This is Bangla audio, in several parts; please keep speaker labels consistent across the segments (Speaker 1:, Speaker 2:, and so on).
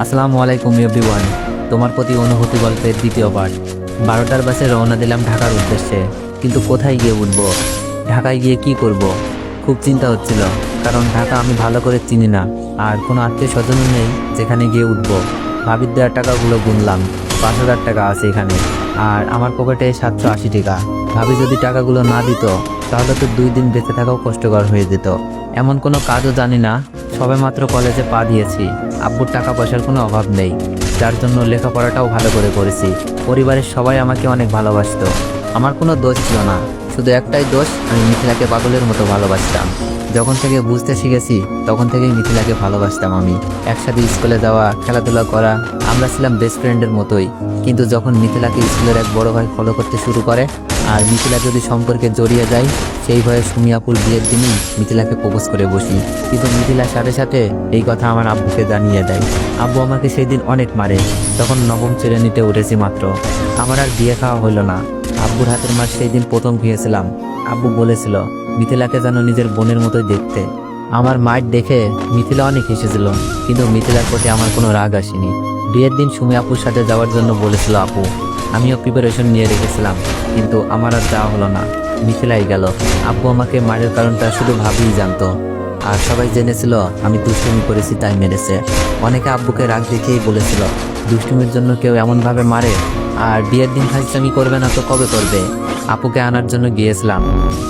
Speaker 1: আসসালামু আলাইকুম এভরিওয়ান। তোমার প্রতি অনুভূতি গল্পের দ্বিতীয় পার্ট। 12টার বাসে রওনা দিলাম ঢাকার উদ্দেশ্যে, কিন্তু কোথায় গিয়ে উঠবো, ঢাকায় গিয়ে কি করব, খুব চিন্তা হচ্ছিল। কারণ ঢাকা আমি ভালো করে চিনি না, আর কোনো আত্মীয় স্বজনও নেই যেখানে গিয়ে উঠবো। ভাবির দেওয়ার টাকাগুলো গুনলাম, 5,000 টাকা আছে এখানে, আর আমার পকেটে 780 টাকা। ভাবি যদি টাকাগুলো না দিত তাহলে তো 2 দিন বেঁচে থাকাও কষ্টকর হয়ে যেত। এমন কোনো কাজও জানি না, সবেমাত্র কলেজে পা দিয়েছি। আব্বুর টাকা পয়সার কোনো অভাব নেই, যার জন্য লেখাপড়াটাও ভালো করে করেছি। পরিবারের সবাই আমাকে অনেক ভালোবাসতো। আমার কোনো দোষ ছিল না, শুধু একটাই দোষ, আমি মিথিলাকে পাগলের মতো ভালোবাসতাম। যখন থেকে বুঝতে শিখেছি তখন থেকেই মিথিলাকে ভালোবাসতাম আমি। একসাথে স্কুলে যাওয়া, খেলাধুলা করা, আমরা ছিলাম বেস্ট ফ্রেন্ডের মতোই। কিন্তু যখন মিথিলাকে স্কুলের এক বড় ভাই ফলো করতে শুরু করে, আর মিথিলা যদি সম্পর্কে জড়িয়ে যায়, সেই ভয়ে সুমিয়াপুর বিয়ের দিনই মিথিলাকে প্রপোজ করে বসি। কিন্তু মিথিলার সাথে সাথে এই কথা আমার আব্বুকে জানিয়ে দেয়। আব্বু আমাকে সেই দিন অনেক মারে। তখন নবম শ্রেণীতে উঠেছি মাত্র। আমার আর বিয়ে খাওয়া হলো না। আব্বুর হাতের মার সেই দিন প্রথম খেয়েছিলাম। আব্বু বলেছিল মিথিলাকে যেন নিজের বোনের মতোই দেখতে। আমার মায়ের দেখে মিথিলা অনেক হেসেছিল, কিন্তু মিথিলার প্রতি আমার কোনো রাগ আসেনি। বিয়ের দিন সুমি আপুর সাথে যাওয়ার জন্য বলেছিল আপু। আমিও প্রিপারেশন নিয়ে রেখেছিলাম, কিন্তু আমার আর যাওয়া হলো না। মিথিলাই গেল। আব্বু আমাকে মারের কারণটা শুধু ভাবিই জানতো, আর সবাই জেনেছিল আমি দুষ্টুমি করেছি তাই মেরেছে। অনেকে আব্বুকে রাগ দেখেই বলেছিল দুষ্টুমির জন্য কেউ এমনভাবে মারে, আর বিয়ের দিন ফাইজলামি করবে না তো কবে করবে। আপুকে আনার জন্য গিয়েছিলাম।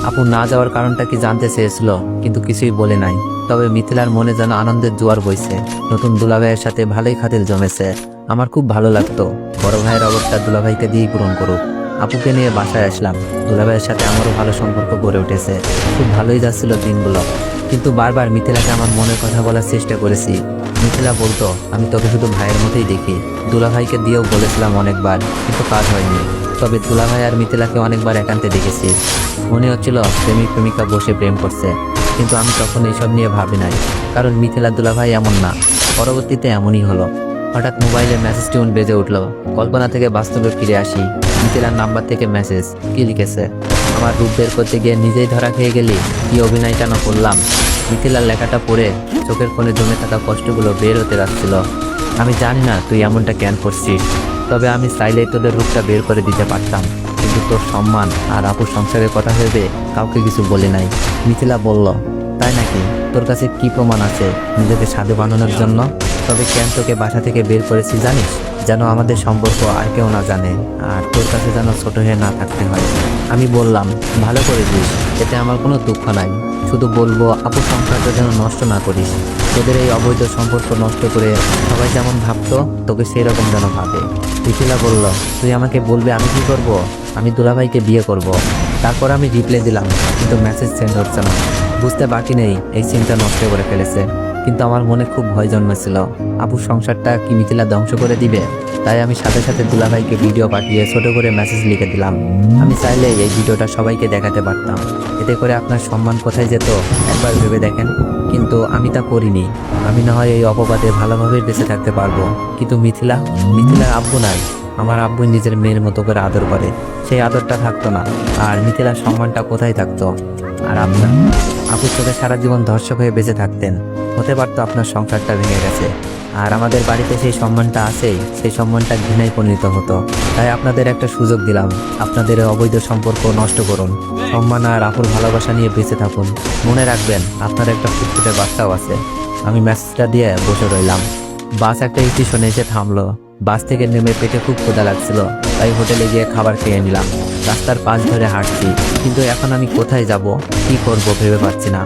Speaker 1: আপু না যাওয়ার কারণটা কি জানতে চেয়েছিল, কিন্তু কিছুই বলে নাই। তবে মিথিলার মনে যেন আনন্দের জোয়ার বইছে। নতুন দুলাভাইয়ের সাথে ভালোই খাতির জমেছে। আমার খুব ভালো লাগতো বড় ভাইয়ের অবস্থা দুলাভাইকে দিয়েই পূরণ করুক। আপুকে নিয়ে বাসায় আসলাম। দুলাভাইয়ের সাথে আমারও ভালো সম্পর্ক গড়ে উঠেছে। খুব ভালোই যাচ্ছিল দিনগুলো। কিন্তু বারবার মিথিলাকে আমার মনের কথা বলার চেষ্টা করেছি। মিথিলা বলতো আমি তোকে শুধু ভাইয়ের মতোই দেখি। দুলাভাইকে দিয়েও বলেছিলাম অনেকবার, কিন্তু কাজ হয়নি। তবে দুলাভাই আর মিথিলাকে অনেকবার একান্তে দেখেছি। মনে হচ্ছিল প্রেমিক প্রেমিকা বসে প্রেম করছে, কিন্তু আমি তখন এইসব নিয়ে ভাবি নাই, কারণ মিথিলা দুলাভাই এমন না। পরবর্তীতে এমনই হলো। হঠাৎ মোবাইলে মেসেজ টিউন বেজে উঠলো। কল্পনা থেকে বাস্তবে ফিরে আসি। মিথিলার নাম্বার থেকে মেসেজ। কি লিখেছে? আমার রূপ বের করতে গিয়ে নিজেই ধরা খেয়ে গেলি, কি অভিনয়টা না করলাম। মিথিলার লেখাটা পড়ে চোখের কোণে জমে থাকা কষ্টগুলো বের হতে যাচ্ছিল। আমি জানি না তুই এমনটা কেন করছিস, তবে আমি চাইলেই তোদের রূপটা বের করে দিতে পারতাম, কিন্তু তোর সম্মান আর আপুর সংসারের কথা ভেবে কাউকে কিছু বলি নাই। মিথিলা বলল, তাই নাকি? তোর কাছে কি প্রমাণ আছে নিজেকে সাধু বানানোর জন্য? তবে কেন তোকে বাসা থেকে বের করেছি জানিস? যেন আমাদের সম্পর্ক আর কেউ না জানে, আর তোর কাছে যেন ছোট হয়ে না থাকতে হয়। আমি বললাম, ভালো করেছিস, এতে আমার কোনো দুঃখ নাই। শুধু বলবো আপুর সংসারটা যেন নষ্ট না করিস। তোদের এই অবৈধ সম্পর্ক নষ্ট করে সবাই যেমন ভাবতো তোকে সেই রকম যেন ভাবে। মিথিলা বলল, তুই আমাকে বলবে আমি কি করব? আমি দুলাভাইকে বিয়ে করব। তারপর আমি রিপ্লাই দিলাম, কিন্তু মেসেজ সেন্ড হচ্ছে না। বুঝতে বাকি নেই এই সিমটা নষ্ট করে ফেলেছে। কিন্তু আমার মনে খুব ভয় জন্মেছিল, আপুর সংসারটা কি মিথিলা ধ্বংস করে দিবে। তাই আমি সাথে সাথে দুলাভাইকে ভিডিও পাঠিয়ে ছোট করে মেসেজ লিখে দিলাম। আমি চাইলে এই ভিডিওটা সবাইকে দেখাতে পারতাম, এতে করে আপনার সম্মান কোথায় যেত একবার ভেবে দেখেন। কিন্তু আমি তা করিনি। আমি না হয় এই অপবাদে ভালোভাবে বেঁচে থাকতে পারবো, কিন্তু মিথিলার আব্বু নাই। আমার আব্বু নিজের মেয়ের মতো করে আদর করে, সেই আদরটা থাকতো না। আর মিথিলার সম্মানটা কোথায় থাকতো? আর আপনার আপুর চোখে সারা জীবন ধর্ষক হয়ে বেঁচে থাকতেন। হতে পারতো আপনার সংসারটা ভেঙে গেছে, আর আমাদের বাড়িতে সেই সম্মানটা আছেই, সেই সম্মানটা ঘৃণায় পরিণত হতো। তাই আপনাদের একটা সুযোগ দিলাম, আপনাদের অবৈধ সম্পর্ক নষ্ট করুন, সম্মান আর আপুর ভালোবাসা নিয়ে বেঁচে থাকুন। মনে রাখবেন আপনার একটা ফুটফুটে বাচ্চাও আছে। আমি মেসেজটা দিয়ে বসে রইলাম। বাস একটা স্টেশনে এসে থামলো। বাস থেকে নেমে পেটে খুব ক্ষুধা লাগছিল, তাই হোটেলে গিয়ে খাবার খেয়ে নিলাম। রাস্তার পাশ ধরে হাঁটছি, কিন্তু এখন আমি কোথায় যাব, কি করব ভেবে পাচ্ছি না।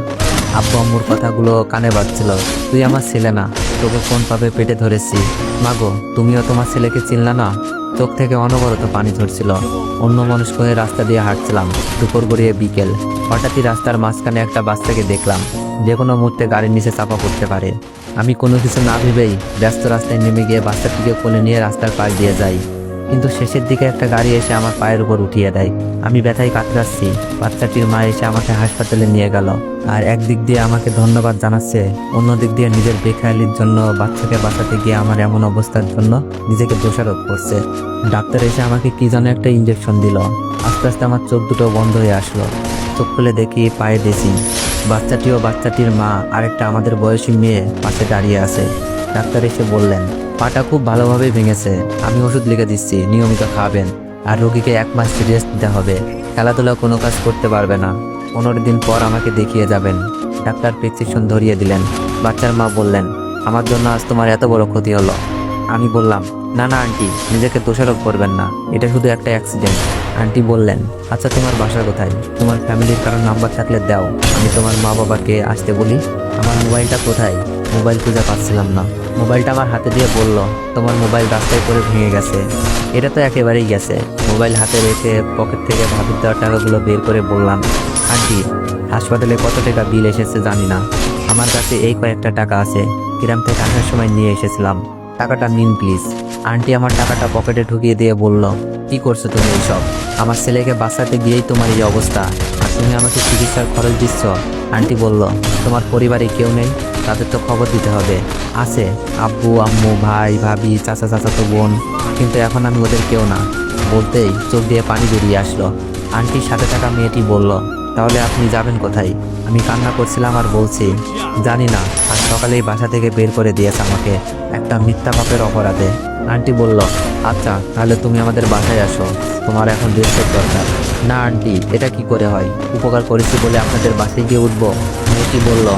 Speaker 1: আব্বু আম্মুর কথাগুলো কানে বাজছিল। তুই আমার ছেলে না, তোকে কোন পাবে পেটে ধরেছি। মাগো, তুমিও তোমার ছেলেকে চিনলা না? চোখ থেকে অনবরত পানি ঝরছিল। অন্য মানুষ হয়ে রাস্তা দিয়ে হাঁটছিলাম। দুপুর গড়িয়ে বিকেল। হঠাৎই রাস্তার মাঝখানে একটা বাচ্চাকে দেখলাম, যে কোনো মুহূর্তে গাড়ির নিচে চাপা পড়তে পারে। আমি কোনো কিছু না ভেবেই ব্যস্ত রাস্তায় নেমে গিয়ে বাচ্চাটিকে কোলে নিয়ে রাস্তার পাশ দিয়ে যাই। কিন্তু শেষের দিকে একটা গাড়ি এসে আমার পায়ের উপর উঠিয়ে দেয়। আমি ব্যথায় কাতরাচ্ছি। বাচ্চাটির মা এসে আমাকে হাসপাতালে নিয়ে গেল, আর একদিক দিয়ে আমাকে ধন্যবাদ জানাচ্ছে, অন্য দিক দিয়ে নিজের বেখেয়ালির জন্য বাচ্চাকে বাঁচাতে গিয়ে আমার এমন অবস্থার জন্য নিজেকে দোষারোপ করছে। ডাক্তার এসে আমাকে কি যেন একটা ইঞ্জেকশন দিল। আস্তে আস্তে আমার চোখ দুটো বন্ধ হয়ে আসলো। চোখ খুলে দেখি পায়ে ড্রেসিং। বাচ্চাটি ও বাচ্চাটির মা আরেকটা আমাদের বয়সী মেয়ে পাশে দাঁড়িয়ে আছে। ডাক্তার এসে বললেন, পাটা খুব ভালোভাবে ভেঙেছে। আমি ওষুধ লিখে দিচ্ছি, নিয়মিত খাবেন। আর রোগীকে 1 মাস রেস্ট দিতে হবে। খেলাধুলা কোনো কাজ করতে পারবে না। 15 দিন পর আমাকে দেখিয়ে যাবেন। ডাক্তার প্রেসক্রিপশন ধরিয়ে দিলেন। বাচ্চার মা বললেন, আমার জন্য আজ তোমার এত বড় ক্ষতি হলো। আমি বললাম, না না আন্টি, নিজেকে দোষারোপ করবেন না, এটা শুধু একটা অ্যাক্সিডেন্ট। আন্টি বললেন, আচ্ছা তোমার বাসা কোথায়? তোমার ফ্যামিলির কারো নাম্বার থাকলে দাও, আমি তোমার মা বাবাকে আসতে বলি। আমার মোবাইলটা কোথায়? মোবাইল খুঁজে পাচ্ছিলাম না। মোবাইলটা আমার হাতে দিয়ে বলল, তোমার মোবাইল রাস্তায় পড়ে ভেঙে গেছে। এটা তো একেবারেই গেছে। মোবাইল হাতে রেখে পকেট থেকে ভাবির দেওয়ার টাকাগুলো বের করে বললাম, আন্টি, হাসপাতালে কত টাকা বিল এসেছে জানি না। আমার কাছে এই কয়েকটা টাকা আছে, গ্রাম থেকে আসার সময় নিয়ে এসেছিলাম। টাকাটা নিন প্লিজ। আন্টি আমার টাকাটা পকেটে ঢুকিয়ে দিয়ে বলল, কি করছো তুমি এইসব? আমার ছেলেকে বাঁচাতে গিয়েই তোমার এই অবস্থা, আর তুমি আমাকে চিকিৎসার খরচ দিচ্ছ। আন্টি বলল, তোমার পরিবারে কেউ নেই? তাদের তো খবর দিতে হবে। আছে, আব্বু আম্মু ভাই ভাবি চাচা চাচাতো বোন, কিন্তু এখন আমি ওদের কেউ না। বলতেই চোখ দিয়ে পানি বেরিয়ে আসলো। আন্টির সাথে থাকা মেয়েটি বলল, তাহলে আপনি যাবেন কোথায়? আমি কান্না করছিলাম আর বলছি, জানি না। আর সকালেই বাসা থেকে বের করে দিয়েছে আমাকে, একটা মিথ্যা পাপের অপরাধে। আন্টি বলল, আচ্ছা তাহলে তুমি আমাদের বাসায় আসো, তোমার এখন রেস্টের দরকার। না আন্টি, এটা কি করে হয়? উপকার করেছি বলে আপনাদের বাসায় গিয়ে উঠবো? মেয়েটি বলল,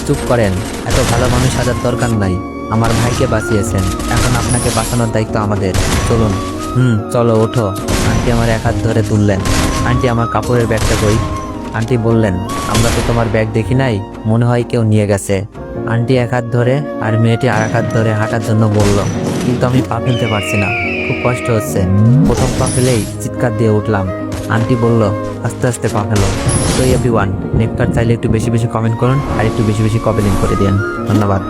Speaker 1: চুপ করেন, এত ভালো মানুষ সাজার দরকার নাই। আমার ভাইকে বাঁচিয়েছেন, এখন আপনাকে বাঁচানোর দায়িত্ব আমাদের। চলুন। চলো ওঠো। আন্টি আমার 1 হাত ধরে তুললেন। আন্টি আমার কাপড়ের ব্যাগটা কই? আন্টি বললেন, আমরা তো তোমার ব্যাগ দেখি নাই, মনে হয় কেউ নিয়ে গেছে। আন্টি 1 হাত ধরে আর মেয়েটি আর 1 হাত ধরে হাঁটার জন্য বলল, কিন্তু আমি পা ফেলতে পারছি না, খুব কষ্ট হচ্ছে। প্রথম পা ফেলেই চিৎকার দিয়ে উঠলাম। আন্টি বলল, আস্তে আস্তে পা ফেলো। তো এভরিওয়ান, নেককার চাইলে একটু বেশি বেশি কমেন্ট করুন আর একটু বেশি বেশি কপি লিঙ্ক করে দিন। ধন্যবাদ।